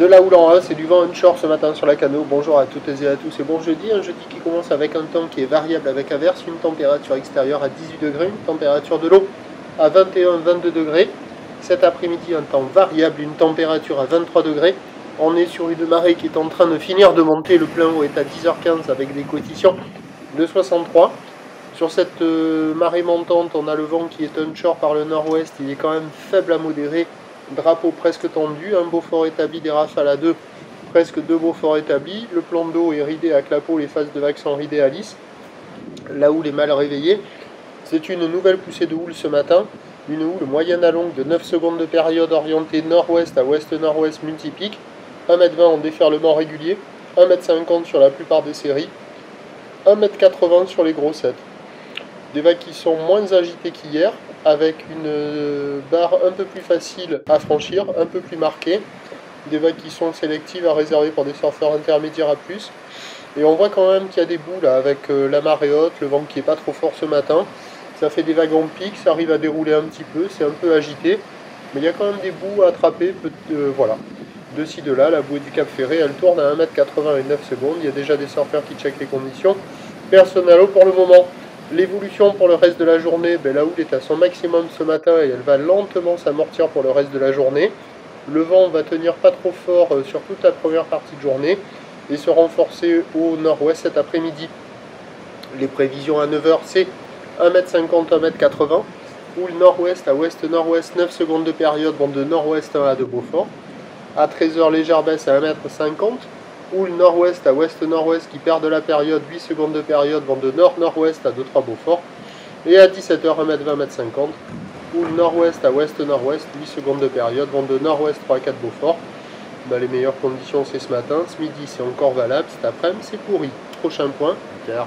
la houle en A, c'est du vent onshore ce matin sur la Cano. Bonjour à toutes et à tous, c'est bon jeudi, un jeudi qui commence avec un temps qui est variable avec averse, une température extérieure à 18 degrés, une température de l'eau à 21-22 degrés. Cet après-midi, un temps variable, une température à 23 degrés. On est sur une marée qui est en train de finir de monter, le plein eau est à 10h15 avec des coefficients de 63. Sur cette marée montante, on a le vent qui est onshore par le nord-ouest, il est quand même faible à modéré. Drapeau presque tendu, un Beaufort établi, des rafales à 2, presque 2 Beaufort établis. Le plan d'eau est ridé à clapot, les phases de vagues sont ridées à lisse. La houle est mal réveillée. C'est une nouvelle poussée de houle ce matin. Une houle moyenne à longue de 9 secondes de période orientée nord-ouest à ouest-nord-ouest multipique. 1,20 m en déferlement régulier, 1,50 m sur la plupart des séries, 1,80 m sur les grossettes. Des vagues qui sont moins agitées qu'hier, avec une barre un peu plus facile à franchir, un peu plus marquée. Des vagues qui sont sélectives à réserver pour des surfeurs intermédiaires à plus. Et on voit quand même qu'il y a des bouts là, avec la marée haute, le vent qui n'est pas trop fort ce matin. Ça fait des vagues en pic, ça arrive à dérouler un petit peu, c'est un peu agité. Mais il y a quand même des bouts à attraper, voilà. De ci, de là, la bouée du Cap Ferré, elle tourne à 1,80 m et 9 secondes. Il y a déjà des surfeurs qui checkent les conditions. Personne à l'eau pour le moment. L'évolution pour le reste de la journée, la houle est à son maximum ce matin et elle va lentement s'amortir pour le reste de la journée. Le vent va tenir pas trop fort sur toute la première partie de journée et se renforcer au nord-ouest cet après-midi. Les prévisions à 9h, c'est 1,50 m, 1,80 m. Houle nord-ouest à ouest-nord-ouest, 9 secondes de période, vent de nord-ouest 1 à 2 Beaufort. À 13h, légère baisse à 1,50 m. Houle nord-ouest à ouest-nord-ouest qui perd de la période, 8 secondes de période, vent de nord-nord-ouest à 2-3 Beaufort. Et à 17h, 1,20 m, 1,50 m. Houle nord-ouest à ouest-nord-ouest, 8 secondes de période, vent de nord-ouest 3 à 4 Beaufort. Les meilleures conditions c'est ce matin, ce midi c'est encore valable, cet après-midi c'est pourri. Prochain point, 8h.